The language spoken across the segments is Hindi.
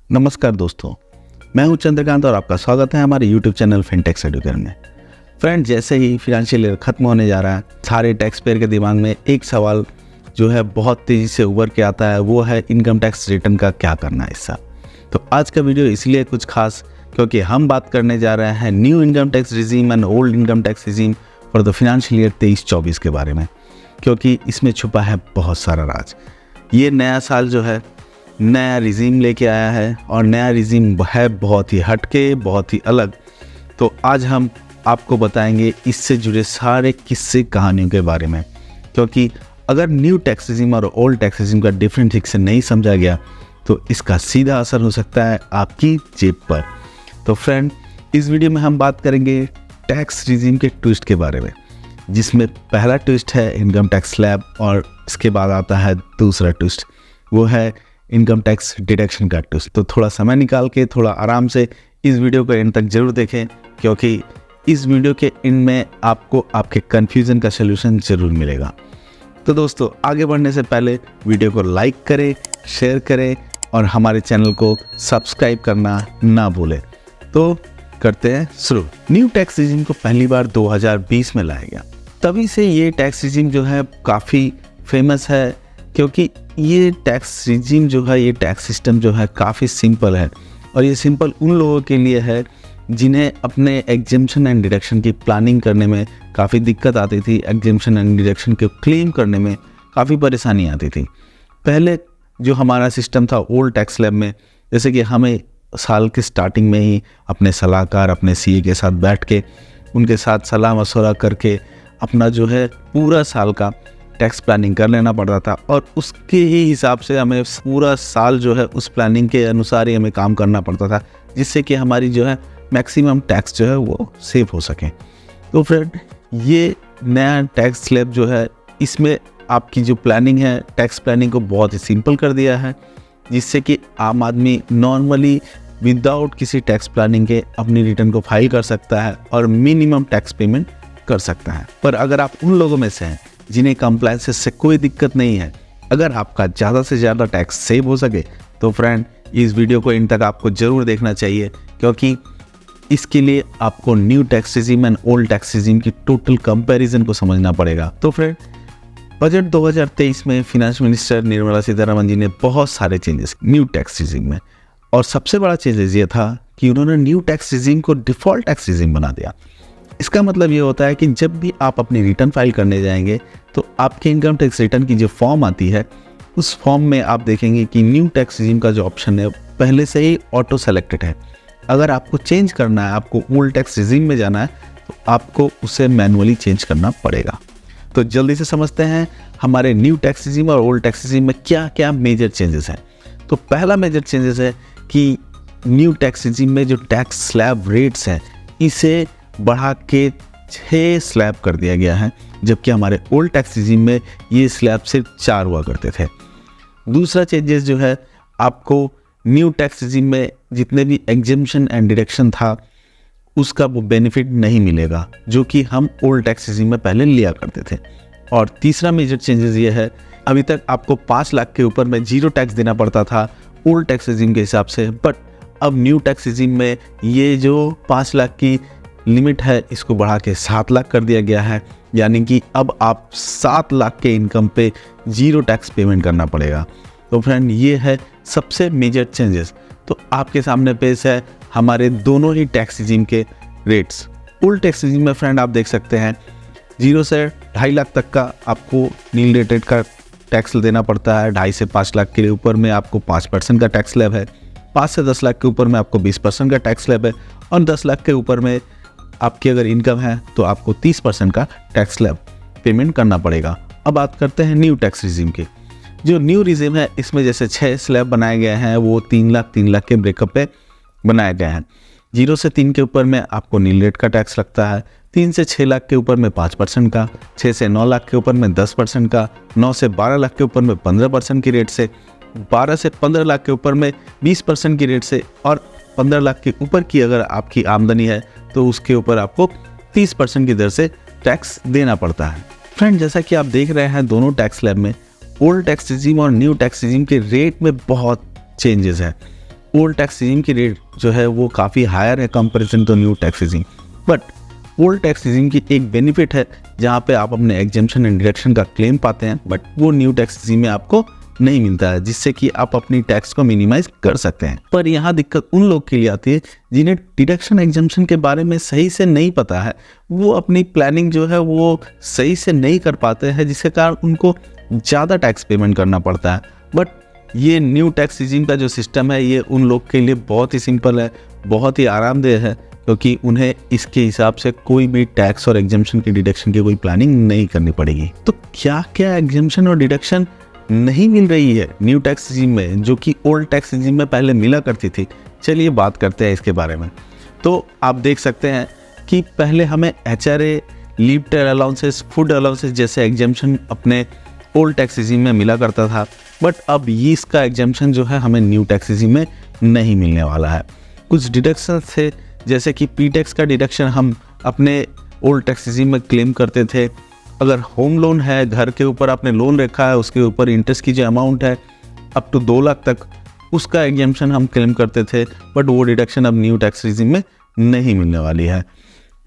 नमस्कार दोस्तों, मैं हूं चंद्रकांत और आपका स्वागत है हमारे YouTube चैनल फिनटेक्स एडुकेटर में। फ्रेंड, जैसे ही फिनेंशियल ईयर खत्म होने जा रहा है, सारे टैक्स पेयर के दिमाग में एक सवाल जो है बहुत तेज़ी से उभर के आता है, वो है इनकम टैक्स रिटर्न का क्या करना है इस साल। तो आज का वीडियो इसलिए कुछ खास क्योंकि हम बात करने जा रहे हैं new income tax regime and old income tax regime for the financial year 23-24 के बारे में, क्योंकि इसमें छुपा है बहुत सारा राज। ये नया साल जो है नया रिजीम लेके आया है और नया रिजीम है बहुत ही हटके, बहुत ही अलग। तो आज हम आपको बताएंगे इससे जुड़े सारे किस्से कहानियों के बारे में, क्योंकि अगर न्यू टैक्स रिजीम और ओल्ड टैक्स रिजीम का डिफरेंस ठीक से नहीं समझा गया तो इसका सीधा असर हो सकता है आपकी जेब पर। तो फ्रेंड, इस वीडियो में हम बात करेंगे टैक्स रिजीम के ट्विस्ट के बारे में, जिसमें पहला ट्विस्ट है इनकम टैक्स स्लैब और इसके बाद आता है दूसरा ट्विस्ट, वो है इनकम टैक्स डिडक्शन का ट्विस्ट। तो थोड़ा समय निकाल के थोड़ा आराम से इस वीडियो को एंड तक जरूर देखें, क्योंकि इस वीडियो के एंड में आपको आपके कन्फ्यूज़न का सलूशन ज़रूर मिलेगा। तो दोस्तों, आगे बढ़ने से पहले वीडियो को लाइक करें, शेयर करें और हमारे चैनल को सब्सक्राइब करना ना भूलें। तो करते हैं शुरू। न्यू टैक्स रिजीम को पहली बार 2020 में लाया गया। तभी से ये टैक्स रिजीम जो है काफ़ी फेमस है, क्योंकि ये टैक्स रिजीम जो है, ये टैक्स सिस्टम जो है काफ़ी सिंपल है। और ये सिंपल उन लोगों के लिए है जिन्हें अपने एग्जेम्पशन एंड डिडक्शन की प्लानिंग करने में काफ़ी दिक्कत आती थी, एग्जेम्पशन एंड डिडक्शन को क्लेम करने में काफ़ी परेशानी आती थी। पहले जो हमारा सिस्टम था ओल्ड टैक्स स्लैब में, जैसे कि हमें साल के स्टार्टिंग में ही अपने सलाहकार, अपने सीए के साथ बैठ के उनके साथ सलाह मशवरा करके अपना जो है पूरा साल का टैक्स प्लानिंग कर लेना पड़ता था, और उसके ही हिसाब से हमें पूरा साल जो है उस प्लानिंग के अनुसार ही हमें काम करना पड़ता था, जिससे कि हमारी जो है मैक्सिमम टैक्स जो है वो सेव हो सके। तो फ्रेंड, ये नया टैक्स स्लैब जो है, इसमें आपकी जो प्लानिंग है, टैक्स प्लानिंग को बहुत ही सिंपल कर दिया है, जिससे कि आम आदमी नॉर्मली विदाउट किसी टैक्स प्लानिंग के अपनी रिटर्न को फाइल कर सकता है और मिनिमम टैक्स पेमेंट कर सकता है। पर अगर आप उन लोगों में से हैं जिन्हें कंप्लायंस से कोई दिक्कत नहीं है, अगर आपका ज़्यादा से ज़्यादा टैक्स सेव हो सके, तो फ्रेंड इस वीडियो को इन तक आपको ज़रूर देखना चाहिए, क्योंकि इसके लिए आपको new tax regime and old tax regime की टोटल कंपैरिजन को समझना पड़ेगा। तो फ्रेंड, बजट 2023 में फिनेंस मिनिस्टर निर्मला सीतारमण जी ने बहुत सारे चेंजेस न्यू टैक्स रिजीम में, और सबसे बड़ा चेंजेस ये था कि उन्होंने न्यू टैक्स रिजीम को डिफ़ॉल्ट टैक्स रिजीम बना दिया। इसका मतलब ये होता है कि जब भी आप अपनी रिटर्न फाइल करने जाएंगे तो आपके इनकम टैक्स रिटर्न की जो फॉर्म आती है, उस फॉर्म में आप देखेंगे कि न्यू टैक्स रिजीम का जो ऑप्शन है पहले से ही ऑटो सेलेक्टेड है। अगर आपको चेंज करना है, आपको ओल्ड टैक्स रिजीम में जाना है, तो आपको उसे मैनुअली चेंज करना पड़ेगा। तो जल्दी से समझते हैं हमारे न्यू टैक्स रिजीम और ओल्ड टैक्स रिजीम में क्या क्या मेजर चेंजेस हैं। तो पहला मेजर चेंजेस है कि न्यू टैक्स रिजीम में जो टैक्स स्लैब रेट्स हैं, इसे बढ़ा के 6 स्लैब कर दिया गया है, जबकि हमारे ओल्ड टैक्स रिजीम में ये स्लैब सिर्फ 4 हुआ करते थे। दूसरा चेंजेस जो है, आपको न्यू टैक्स रिजीम में जितने भी एग्जेम्पशन एंड डिडक्शन था उसका वो बेनिफिट नहीं मिलेगा, जो कि हम ओल्ड टैक्स रिजीम में पहले लिया करते थे। और तीसरा मेजर चेंजेस ये है, अभी तक आपको 5 लाख के ऊपर में 0 टैक्स देना पड़ता था ओल्ड टैक्स रिजीम के हिसाब से, बट अब न्यू टैक्स रिजीम में ये जो 5 लाख की लिमिट है, इसको बढ़ा के 7 लाख कर दिया गया है। यानी कि अब आप 7 लाख के इनकम पे 0 टैक्स पेमेंट करना पड़ेगा। तो फ्रेंड, ये है सबसे मेजर चेंजेस। तो आपके सामने पेश है हमारे दोनों ही टैक्स रिजीम के रेट्स। ओल्ड टैक्स रिजीम में फ्रेंड आप देख सकते हैं 0 से 2.5 लाख तक का आपको नील रेटेड का टैक्स देना पड़ता है। 2.5 से 5 लाख के ऊपर में आपको 5% का टैक्स स्लैब है। 5 से 10 लाख के ऊपर में आपको 20% का टैक्स स्लैब है, और 10 लाख के ऊपर में आपकी अगर इनकम है तो आपको 30% का टैक्स स्लैब पेमेंट करना पड़ेगा। अब बात करते हैं न्यू टैक्स रिजीम की। जो न्यू रिजीम है, इसमें जैसे 6 स्लैब बनाए गए हैं, वो 3 लाख के ब्रेकअप पे बनाए गए हैं। 0 से 3 के ऊपर में आपको नील रेट का टैक्स लगता है, 3 से 6 लाख के ऊपर में 5% का, 6 से 9 लाख के ऊपर में 10% का, 9 से 12 लाख के ऊपर में 15% की रेट से, 12 से 15 लाख के ऊपर में 20% की रेट से, और 15 लाख के ऊपर की अगर आपकी आमदनी है तो उसके ऊपर आपको 30% की दर से टैक्स देना पड़ता है। फ्रेंड, जैसा कि आप देख रहे हैं दोनों टैक्स स्लैब में ओल्ड टैक्स रिजीम और न्यू टैक्स रिजीम के रेट में बहुत चेंजेस है। ओल्ड टैक्स रिजीम की रेट जो है वो काफ़ी हायर है comparison to new tax regime. But old tax regime की एक बेनिफिट है जहाँ पे आप अपने एग्जेम्पशन एंड डिडक्शन का क्लेम पाते हैं, बट वो न्यू टैक्स रिजीम में आपको नहीं मिलता है, जिससे कि आप अपनी टैक्स को मिनिमाइज कर सकते हैं। पर यहाँ दिक्कत उन लोग के लिए आती है जिन्हें डिडक्शन एग्जेम्पशन के बारे में सही से नहीं पता है, वो अपनी प्लानिंग जो है वो सही से नहीं कर पाते हैं, जिसके कारण उनको ज़्यादा टैक्स पेमेंट करना पड़ता है। बट ये न्यू टैक्स रिजीम का जो सिस्टम है ये उन लोग के लिए बहुत ही सिंपल है, बहुत ही आरामदेह है, क्योंकि उन्हें इसके हिसाब से कोई भी टैक्स और एग्जेम्पशन की डिडक्शन की कोई प्लानिंग नहीं करनी पड़ेगी। तो क्या क्या एग्जेम्पशन और डिडक्शन नहीं मिल रही है न्यू टैक्स रिजीम में, जो कि ओल्ड टैक्स रिजीम में पहले मिला करती थी? चलिए बात करते हैं इसके बारे में। तो आप देख सकते हैं कि पहले हमें HRA, leave travel allowances, food allowances जैसे एग्जेम्पशन अपने ओल्ड टैक्स रिजीम में मिला करता था, बट अब ये इसका एग्जेम्पशन जो है हमें न्यू टैक्स रिजीम में नहीं मिलने वाला है। कुछ डिडक्शन थे, जैसे कि पी टैक्स का डिडक्शन हम अपने ओल्ड टैक्स रिजीम में क्लेम करते थे। अगर होम लोन है, घर के ऊपर आपने लोन रखा है, उसके ऊपर इंटरेस्ट की जो अमाउंट है अप टू 2 लाख तक, उसका एग्जेम्पशन हम क्लेम करते थे, बट वो डिडक्शन अब न्यू टैक्स रिजीम में नहीं मिलने वाली है।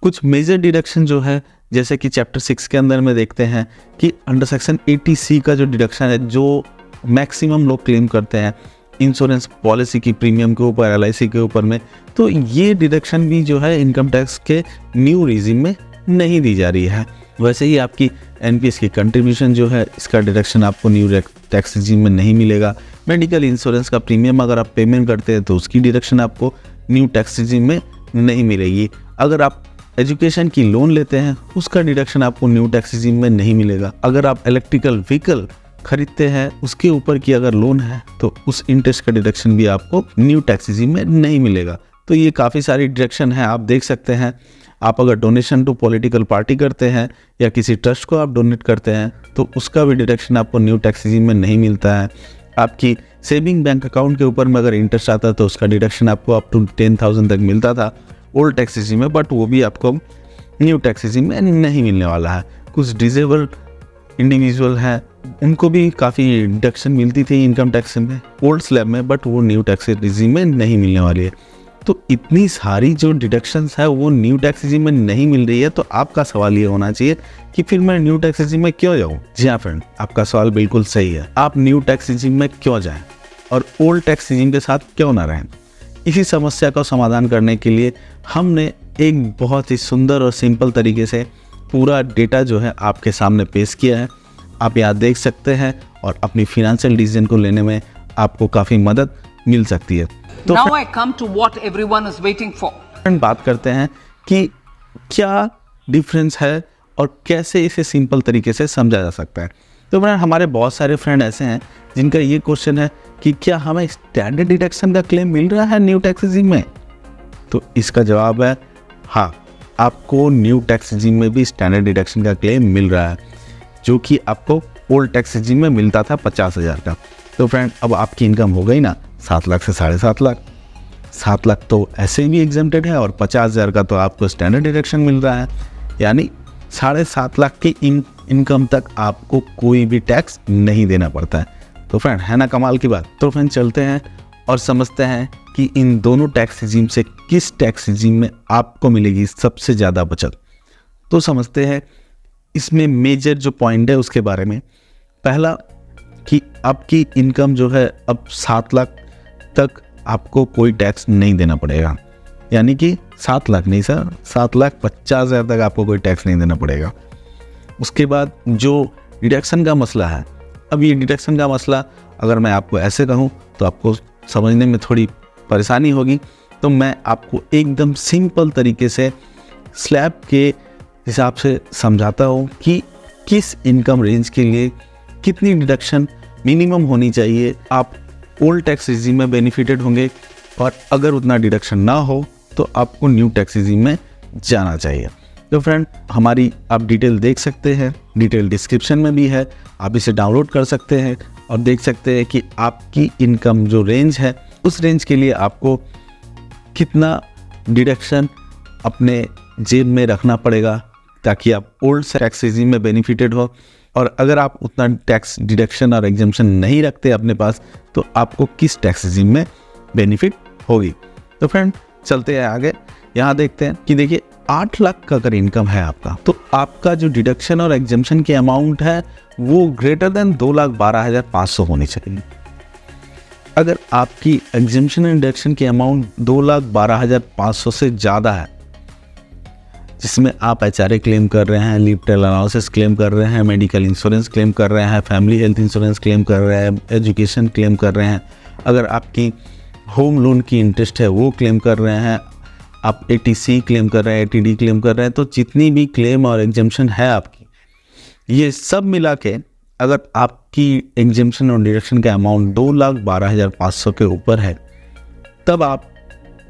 कुछ मेजर डिडक्शन जो है, जैसे कि चैप्टर 6 के अंदर में देखते हैं कि अंडर सेक्शन 80C का जो डिडक्शन है, जो मैक्सिमम लोग क्लेम करते हैं इंश्योरेंस पॉलिसी की प्रीमियम के ऊपर, LIC के ऊपर में, तो ये डिडक्शन भी जो है इनकम टैक्स के न्यू रिजीम में नहीं दी जा रही है। वैसे ही आपकी NPS की कंट्रीब्यूशन जो है, इसका डिडक्शन आपको न्यू टैक्स रिजीम में नहीं मिलेगा। मेडिकल इंश्योरेंस का प्रीमियम अगर आप पेमेंट करते हैं तो उसकी डिडक्शन आपको न्यू टैक्स रिजीम में नहीं मिलेगी। अगर आप एजुकेशन की लोन लेते हैं उसका डिडक्शन आपको न्यू टैक्स रिजीम में नहीं मिलेगा। अगर आप इलेक्ट्रिकल व्हीकल खरीदते हैं उसके ऊपर की अगर लोन है तो उस इंटरेस्ट का डिडक्शन भी आपको न्यू टैक्स रिजीम में नहीं मिलेगा। तो ये काफ़ी सारी डिडक्शन है, आप देख सकते हैं। आप अगर डोनेशन टू पॉलिटिकल पार्टी करते हैं या किसी ट्रस्ट को आप डोनेट करते हैं तो उसका भी डिडक्शन आपको न्यू टैक्स रिजीम में नहीं मिलता है। आपकी सेविंग बैंक अकाउंट के ऊपर में अगर इंटरेस्ट आता है तो उसका डिडक्शन आपको अप टू 10,000 तक मिलता था ओल्ड टैक्स रिजीम में, बट वो भी आपको न्यू टैक्स रिजीम में नहीं मिलने वाला है। कुछ डिसेबल इंडिविजुअल हैं, उनको भी काफ़ी डिडक्शन मिलती थी इनकम टैक्स में ओल्ड स्लैब में, बट वो न्यू टैक्स रिजीम में नहीं मिलने वाली है। तो इतनी सारी जो डिडक्शंस है वो न्यू टैक्स रिजीम में नहीं मिल रही है, तो आपका सवाल ये होना चाहिए कि फिर मैं न्यू टैक्स रिजीम में क्यों जाऊँ? जी हाँ फ्रेंड, आपका सवाल बिल्कुल सही है। आप न्यू टैक्स रिजीम में क्यों जाएं और ओल्ड टैक्स रिजीम के साथ क्यों ना रहें? इसी समस्या का समाधान करने के लिए हमने एक बहुत ही सुंदर और सिंपल तरीके से पूरा डेटा जो है आपके सामने पेश किया है। आप यहाँ देख सकते हैं और अपनी फाइनेंशियल डिसीजन को लेने में आपको काफ़ी मदद मिल सकती है। तो Now I come to what everyone is waiting for. बात करते हैं कि क्या डिफरेंस है और कैसे इसे सिंपल तरीके से समझा जा सकता है। तो फ्रेंड, हमारे बहुत सारे फ्रेंड ऐसे हैं जिनका ये क्वेश्चन है कि क्या हमें स्टैंडर्ड डिडक्शन का क्लेम मिल रहा है न्यू टैक्स रिजीम में? तो इसका जवाब है हाँ, आपको न्यू टैक्स रिजीम में भी स्टैंडर्ड डिडक्शन का क्लेम मिल रहा है, जो कि आपको ओल्ड टैक्स रिजीम में मिलता था 50,000 का। तो फ्रेंड, अब आपकी इनकम हो गई ना 7 लाख से 7.5 लाख। 7 लाख तो ऐसे भी एग्जेम्प्टेड है और 50,000 का तो आपको स्टैंडर्ड डिडक्शन मिल रहा है, यानी 7.5 लाख की इनकम तक आपको कोई भी टैक्स नहीं देना पड़ता है। तो फ्रेंड, है ना कमाल की बात? तो फ्रेंड, चलते हैं और समझते हैं कि इन दोनों टैक्स रिजीम से किस टैक्स रिजीम में आपको मिलेगी सबसे ज़्यादा बचत। तो समझते हैं इसमें मेजर जो पॉइंट है उसके बारे में। पहला कि आपकी इनकम जो है अब 7 लाख तक आपको कोई टैक्स नहीं देना पड़ेगा, यानी कि 7 लाख नहीं सर, 7,50,000 तक आपको कोई टैक्स नहीं देना पड़ेगा। उसके बाद जो डिडक्शन का मसला है, अब ये डिडक्शन का मसला अगर मैं आपको ऐसे कहूँ तो आपको समझने में थोड़ी परेशानी होगी, तो मैं आपको एकदम सिंपल तरीके से स्लैब के हिसाब से समझाता हूँ कि किस इनकम रेंज के लिए कितनी डिडक्शन मिनिमम होनी चाहिए। आप ओल्ड टैक्स रिजीम में बेनिफिटेड होंगे और अगर उतना डिडक्शन ना हो तो आपको न्यू टैक्स रिजीम में जाना चाहिए। तो फ्रेंड, हमारी आप डिटेल देख सकते हैं, डिटेल डिस्क्रिप्शन में भी है, आप इसे डाउनलोड कर सकते हैं और देख सकते हैं कि आपकी इनकम जो रेंज है उस रेंज के लिए आपको कितना डिडक्शन अपने जेब में रखना पड़ेगा ताकि आप ओल्ड टैक्स रिजीम में बेनिफिटेड हो। और अगर आप उतना टैक्स डिडक्शन और एग्जेम्पशन नहीं रखते अपने पास तो आपको किस टैक्स रिजीम में बेनिफिट होगी। तो फ्रेंड चलते हैं आगे, यहाँ देखते हैं कि देखिए 8 लाख का अगर इनकम है आपका, तो आपका जो डिडक्शन और एग्जेम्पशन की अमाउंट है वो ग्रेटर देन 2,12,500 होनी चाहिए। अगर आपकी एग्जेम्पशन एंड डिडक्शन की अमाउंट 2,12,500 से ज़्यादा है, जिसमें आप HRA क्लेम कर रहे हैं, लीव टेल अलाउंसेस क्लेम कर रहे हैं, मेडिकल इंश्योरेंस क्लेम कर रहे हैं, फैमिली हेल्थ इंश्योरेंस क्लेम कर रहे हैं, एजुकेशन क्लेम कर रहे हैं, अगर आपकी होम लोन की इंटरेस्ट है वो क्लेम कर रहे हैं, आप ATC क्लेम कर रहे हैं, ATD क्लेम कर रहे हैं, तो जितनी भी क्लेम और एग्जेम्पशन है आपकी, ये सब मिला के अगर आपकी एग्जेम्पशन और डिडक्शन का अमाउंट 2,12,500 के ऊपर है, तब आप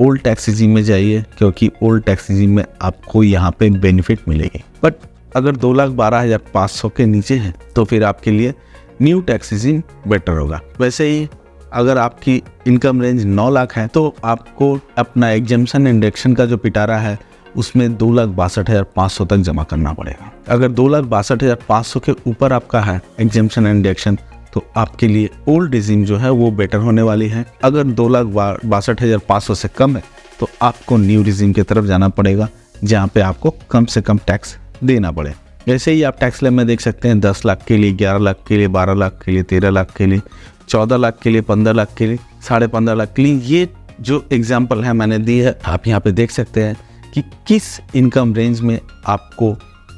ओल्ड टैक्स रिजीम में जाइए, क्योंकि ओल्ड टैक्स रिजीम में आपको यहाँ पे बेनिफिट मिलेगी। बट अगर 2,12,500 के नीचे है तो फिर आपके लिए न्यू टैक्स रिजीम बेटर होगा। वैसे ही अगर आपकी इनकम रेंज 9 लाख है तो आपको अपना एग्जेम्पशन एंड डिडक्शन का जो पिटारा है उसमें 2,62,500 तक जमा करना पड़ेगा। अगर 2,62,500 के ऊपर आपका है एग्जेम्पशन एंड डिडक्शन, तो आपके लिए ओल्ड रिजीम जो है वो बेटर होने वाली है। अगर 2,62,500 से कम है तो आपको न्यू रिजीम की तरफ जाना पड़ेगा, जहाँ पे आपको कम से कम टैक्स देना पड़े। जैसे ही आप टैक्स स्लैब में देख सकते हैं 10 लाख के लिए, 11 लाख के लिए, 12 लाख के लिए, 13 लाख के लिए, 14 लाख के लिए, 15 लाख के लिए, 15.5 लाख के लिए, ये जो एग्जाम्पल है मैंने दी है, आप यहाँ पे देख सकते हैं कि किस इनकम रेंज में आपको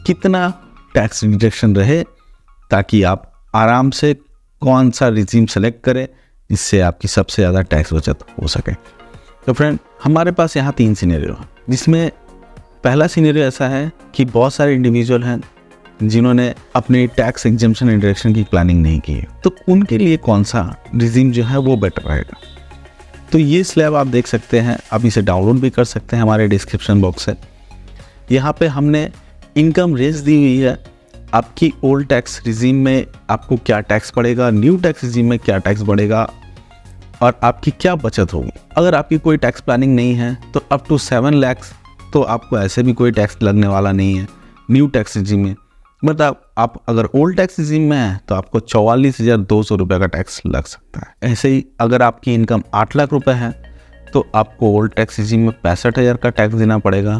कितना टैक्स डिडक्शन रहे, ताकि आप आराम से कौन सा रिजीम सेलेक्ट करें जिससे आपकी सबसे ज़्यादा टैक्स बचत हो सके। तो फ्रेंड हमारे पास यहाँ 3 सिनेरियो है, जिसमें पहला सिनेरियो ऐसा है कि बहुत सारे इंडिविजुअल हैं जिन्होंने अपने टैक्स एग्जेम्पशन एंड डिडक्शन की प्लानिंग नहीं की है, तो उनके लिए कौन सा रिजीम जो है वो बेटर रहेगा। तो ये स्लैब आप देख सकते हैं, आप इसे डाउनलोड भी कर सकते हैं हमारे डिस्क्रिप्शन बॉक्स से। यहाँ पे हमने इनकम रेंज दी हुई है, आपकी ओल्ड टैक्स रिजीम में आपको क्या टैक्स पड़ेगा, न्यू टैक्स रिजीम में क्या टैक्स बढ़ेगा और आपकी क्या बचत होगी। अगर आपकी कोई टैक्स प्लानिंग नहीं है तो अप टू 7 लाख तो आपको ऐसे भी कोई टैक्स लगने वाला नहीं है न्यू टैक्स रिजीम में। मतलब आप अगर ओल्ड टैक्स रिजीम में है तो आपको 44,200 रुपये का टैक्स लग सकता है। ऐसे ही अगर आपकी इनकम 8 लाख रुपए है तो आपको ओल्ड टैक्स रिजीम में 65,000 का टैक्स देना पड़ेगा,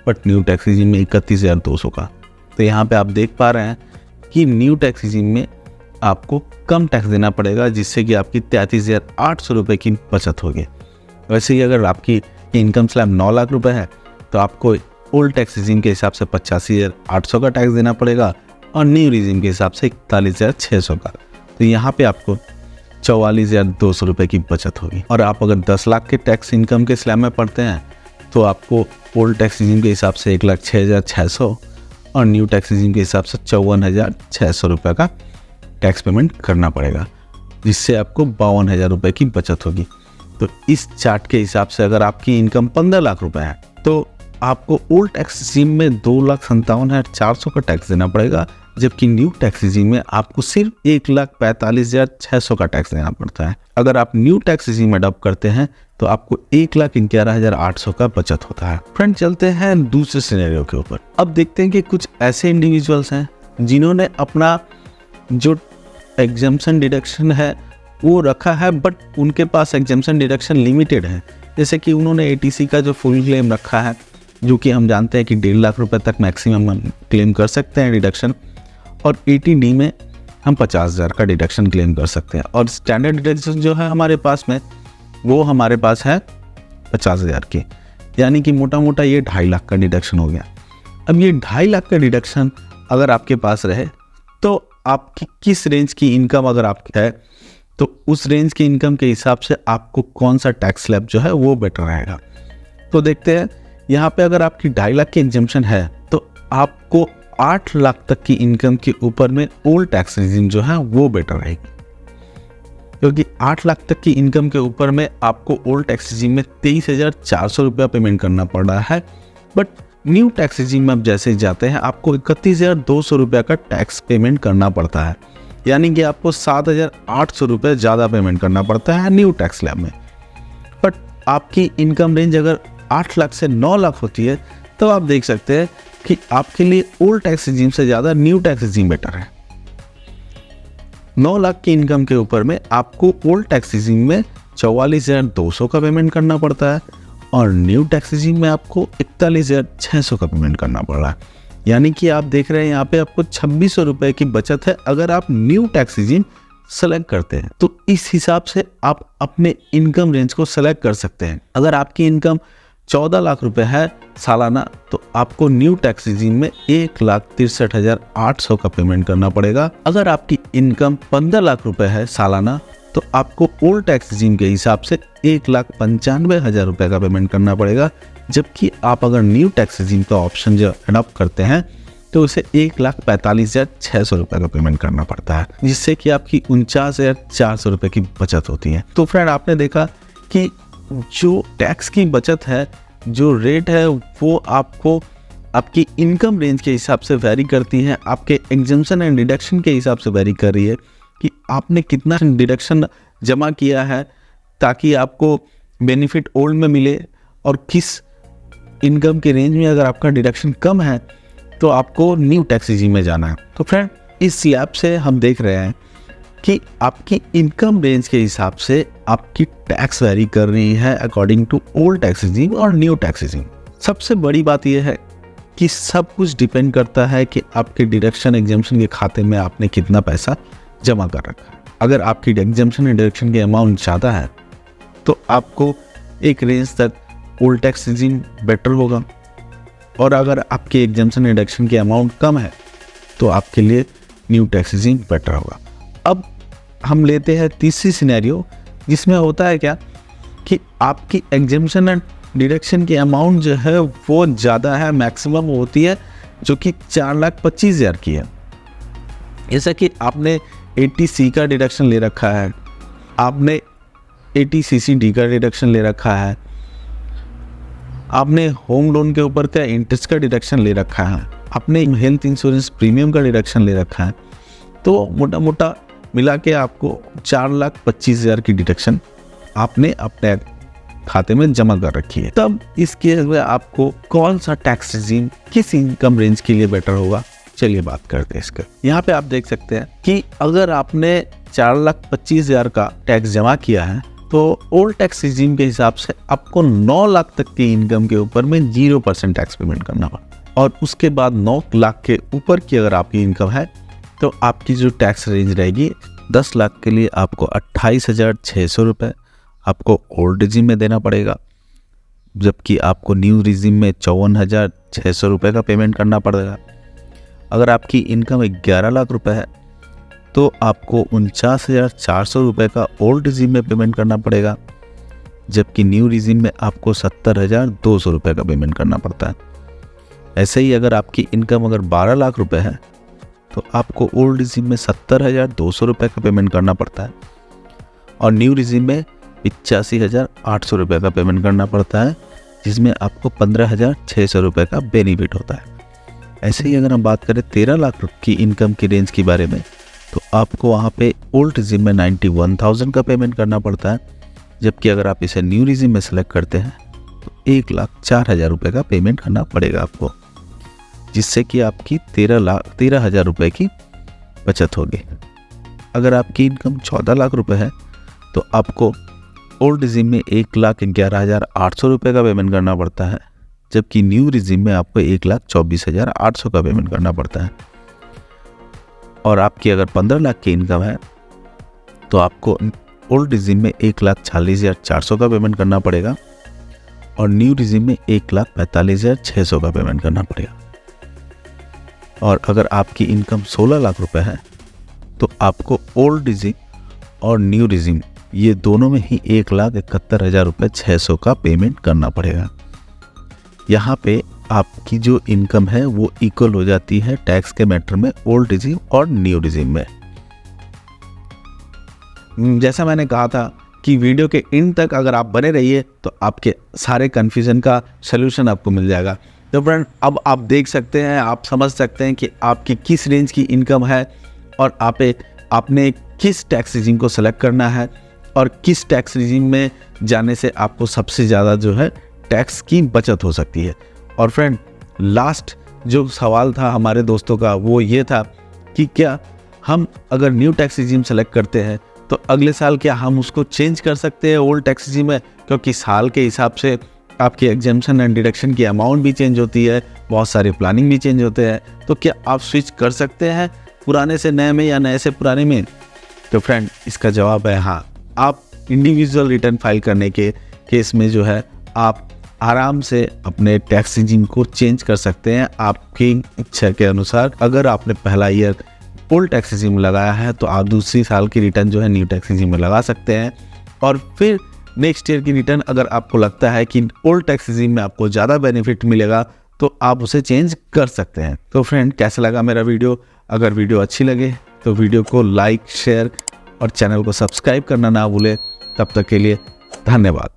बट न्यू टैक्स रिजीम में 31,200 का। तो यहाँ पे आप देख पा रहे हैं कि न्यू टैक्स रिजीम में आपको कम टैक्स देना पड़ेगा, जिससे कि आपकी 33,800 रुपये की बचत होगी। वैसे ही अगर आपकी इनकम स्लैब 9 लाख रुपए है तो आपको ओल्ड टैक्स रिजीम के हिसाब से 85,800 का टैक्स देना पड़ेगा और न्यू रिजीम के हिसाब से 41,600 का। तो यहाँ पे आपको 44,200 रुपये की बचत होगी। और आप अगर 10 लाख के टैक्स इनकम के स्लैब में पढ़ते हैं तो आपको ओल्ड टैक्स रिजीम के हिसाब से 1,06,600 और न्यू टैक्स रिजीम के हिसाब से 54,600 रुपये का टैक्स पेमेंट करना पड़ेगा, जिससे आपको 52,000 रुपये की बचत होगी। तो इस चार्ट के हिसाब से अगर आपकी इनकम 15 लाख रुपए है तो आपको ओल्ड टैक्स रिजीम में 2,57,400 का टैक्स देना पड़ेगा, जबकि न्यू टैक्स रिजीम में आपको सिर्फ 1,45,600 का टैक्स देना पड़ता है। अगर आप न्यू टैक्स रिजीम अडॉप्ट करते हैं तो आपको 1,11,800 का बचत होता है। फ्रेंड चलते हैं दूसरे सिनेरियो के ऊपर। अब देखते हैं कि कुछ ऐसे इंडिविजुअल्स हैं जिन्होंने अपना जो एग्जेम्पशन डिडक्शन है वो रखा है, बट उनके पास एग्जेम्पशन डिडक्शन लिमिटेड है। जैसे कि उन्होंने ATC का जो फुल क्लेम रखा है, जो कि हम जानते हैं कि 1.5 लाख रुपए तक मैक्सिमम हम क्लेम कर सकते हैं डिडक्शन, और ATD में हम 50,000 का डिडक्शन क्लेम कर सकते हैं। और स्टैंडर्ड डिडक्शन जो है हमारे पास में वो हमारे पास है 50,000 की, यानी कि मोटा मोटा ये 2.5 लाख का डिडक्शन हो गया। अब ये 2.5 लाख का डिडक्शन अगर आपके पास रहे तो आपकी किस रेंज की इनकम अगर आपकी है तो उस रेंज की इनकम के हिसाब से आपको कौन सा टैक्स स्लैब जो है वो बेटर रहेगा। तो देखते हैं यहाँ पे अगर आपकी 2.5 लाख की एग्जेम्पशन है तो आपको 8 लाख तक की इनकम के ऊपर में ओल्ड टैक्स रिजीम जो है वो बेटर रहेगी, क्योंकि 8 लाख तक की इनकम के ऊपर में आपको ओल्ड टैक्स रिजीम में 23,400 रुपया पेमेंट करना पड़ रहा है, बट न्यू टैक्स रिजीम में आप जैसे जाते हैं आपको 31,200 रुपया का टैक्स पेमेंट करना पड़ता है, यानी कि आपको 7,800 रुपये ज़्यादा पेमेंट करना पड़ता है न्यू टैक्स स्लैब में। बट आपकी इनकम रेंज अगर 8 लाख से 9 लाख होती है तो आप देख सकते हैं कि आपके लिए ओल्ड टैक्स रिजीम से ज़्यादा न्यू टैक्स रिजीम बेटर है। 9 लाख की इनकम के ऊपर में आपको ओल्ड टैक्स रिजीम में 44,200 का पेमेंट करना पड़ता है और न्यू टैक्स रिजीम में आपको 41,600 का पेमेंट करना पड़ रहा है। यानी कि आप देख रहे हैं यहाँ पे आपको 2600 रुपये की बचत है अगर आप न्यू टैक्स रिजीम सेलेक्ट करते हैं। तो इस हिसाब से आप अपने इनकम रेंज को सेलेक्ट कर सकते हैं। अगर आपकी इनकम 14 लाख रुपए है सालाना तो आपको न्यू टैक्स रिजीम में 1,63,800 का पेमेंट करना पड़ेगा। अगर आपकी इनकम 15 लाख रुपए है सालाना तो आपको ओल्ड टैक्स रिजीम के हिसाब से 1,95,000 रुपये का पेमेंट करना पड़ेगा। जबकि आप अगर न्यू टैक्स रिजीम का ऑप्शन जो अडॉप्ट करते हैं तो उसे 1,45,600 रुपये का पेमेंट करना पड़ता है, जिससे कि आपकी 49,400 रुपये की बचत होती है। तो फ्रेंड आपने देखा कि जो टैक्स की बचत है, जो रेट है, वो आपको आपकी इनकम रेंज के हिसाब से वैरी करती है, आपके एग्जम्पशन एंड डिडक्शन के हिसाब से वैरी कर रही है कि आपने कितना डिडक्शन जमा किया है ताकि आपको बेनिफिट ओल्ड में मिले, और किस इनकम के रेंज में अगर आपका डिडक्शन कम है तो आपको न्यू टैक्स रिजीम में जाना है। तो फ्रेंड इस स्लैब से हम देख रहे हैं कि आपकी इनकम रेंज के हिसाब से आपकी टैक्स वैरी कर रही है according to old tax regime और न्यू टैक्स रिजीम। सबसे बड़ी बात यह है कि सब कुछ डिपेंड करता है कि आपके डिडक्शन एग्जम्पशन के खाते में आपने कितना पैसा जमा कर रखा है। अगर आपकी एग्जम्पशन एंड डिडक्शन के अमाउंट ज़्यादा है तो आपको एक रेंज तक ओल्ड टैक्स रिजीम बेटर होगा, और अगर आपके एग्जम्पशन एंड डिडक्शन के अमाउंट कम है तो आपके लिए न्यू टैक्स रिजीम बेटर होगा। अब हम लेते हैं तीसरी सिनेरियो, जिसमें होता है क्या कि आपकी एग्जम्पशन एंड डिडक्शन की अमाउंट जो है वो ज़्यादा है, मैक्सिमम होती है जो कि 4,25,000 की है। जैसा कि आपने 80C का डिडक्शन ले रखा है, आपने 80CCD का डिडक्शन ले रखा है, आपने होम लोन के ऊपर का इंटरेस्ट का डिडक्शन ले रखा है, आपने हेल्थ इंश्योरेंस प्रीमियम का डिडक्शन ले रखा है, तो मोटा मोटा मिला के आपको 4,25,000 की डिडक्शन आपने अपने खाते में जमा कर रखी है। तब इस केस में आपको कौन सा टैक्स रिजीम किस इनकम रेंज के लिए बेटर होगा, चलिए बात करते हैं इसका। यहाँ पे आप देख सकते हैं कि अगर आपने 4,25,000 का टैक्स जमा किया है तो ओल्ड टैक्स रिजीम के हिसाब से आपको 9 लाख तक की इनकम के ऊपर में 0% टैक्स पेमेंट करना पड़ता, और उसके बाद 9 लाख के ऊपर की अगर आपकी इनकम है तो आपकी जो टैक्स रेंज रहेगी 10 लाख के लिए आपको 28,600 रुपये आपको ओल्ड रिजीम में देना पड़ेगा, जबकि आपको न्यू रिजीम में 54,600 रुपये का पेमेंट करना पड़ेगा। अगर आपकी इनकम 11 लाख रुपए है तो आपको 49,400 रुपये का ओल्ड रिजीम में पेमेंट करना पड़ेगा, जबकि न्यू रिजीम में आपको 70,200 रुपये का पेमेंट करना पड़ता है। ऐसे ही अगर आपकी इनकम अगर 12 लाख रुपए है तो आपको ओल्ड रिजीम में 70,200 रुपये का पेमेंट करना पड़ता है, और न्यू रिजीम में 85,800 रुपये का पेमेंट करना पड़ता है, जिसमें आपको 15,600 रुपये का बेनिफिट होता है। ऐसे ही अगर हम बात करें 13 लाख की इनकम की रेंज के बारे में तो आपको वहाँ पे ओल्ड रिजीम में 91,000 का पेमेंट करना पड़ता है, जबकि अगर आप इसे न्यू रिजीम में सेलेक्ट करते हैं तो 1,04,000 रुपये का पेमेंट करना पड़ेगा आपको, जिससे कि आपकी 13,000 रुपये की बचत होगी। अगर आपकी इनकम 14 लाख रुपये है तो आपको ओल्ड रिजीम में 1,11,800 रुपये का पेमेंट करना पड़ता है, जबकि न्यू रिजीम में आपको 1,24,800 का पेमेंट करना पड़ता है। और आपकी अगर 15 लाख की इनकम है तो आपको ओल्ड रिजीम में 1,40,400 का पेमेंट करना पड़ेगा, और न्यू रिजीम में 1,45,600 का पेमेंट करना पड़ेगा। और अगर आपकी इनकम 16 लाख रुपए है तो आपको ओल्ड रिजीम और न्यू रिजीम ये दोनों में ही 1,71,600 का पेमेंट करना पड़ेगा। यहाँ पे आपकी जो इनकम है वो इक्वल हो जाती है टैक्स के मैटर में ओल्ड रिजीम और न्यू रिजीम में। जैसा मैंने कहा था कि वीडियो के एंड तक अगर आप बने रहिए तो आपके सारे कन्फ्यूजन का सलूशन आपको मिल जाएगा। तो फ्रेंड अब आप देख सकते हैं, आप समझ सकते हैं कि आपकी किस रेंज की इनकम है और आपने किस टैक्स रिजीम को सेलेक्ट करना है, और किस टैक्स रिजीम में जाने से आपको सबसे ज़्यादा जो है टैक्स की बचत हो सकती है। और फ्रेंड लास्ट जो सवाल था हमारे दोस्तों का वो ये था कि क्या हम अगर न्यू टैक्स रिजीम सेलेक्ट करते हैं तो अगले साल क्या हम उसको चेंज कर सकते हैं ओल्ड टैक्स रिजीम में? क्योंकि साल के हिसाब से आपकी एग्जेम्पशन एंड डिडक्शन की अमाउंट भी चेंज होती है, बहुत सारे प्लानिंग भी चेंज होते हैं। तो क्या आप स्विच कर सकते हैं पुराने से नए में या नए से पुराने में? तो फ्रेंड इसका जवाब है हाँ। आप इंडिविजुअल रिटर्न फाइल करने के केस में जो है आप आराम से अपने टैक्स रिजीम को चेंज कर सकते हैं आपकी इच्छा के अनुसार। अगर आपने पहला ईयर ओल्ड टैक्स रिजीम लगाया है तो आप दूसरी साल की रिटर्न जो है न्यू टैक्स रिजीम में लगा सकते हैं, और फिर नेक्स्ट ईयर की रिटर्न अगर आपको लगता है कि ओल्ड टैक्स रिजीम में आपको ज़्यादा बेनिफिट मिलेगा तो आप उसे चेंज कर सकते हैं। तो फ्रेंड कैसा लगा मेरा वीडियो? अगर वीडियो अच्छी लगे तो वीडियो को लाइक, शेयर और चैनल को सब्सक्राइब करना ना भूलें। तब तक के लिए धन्यवाद।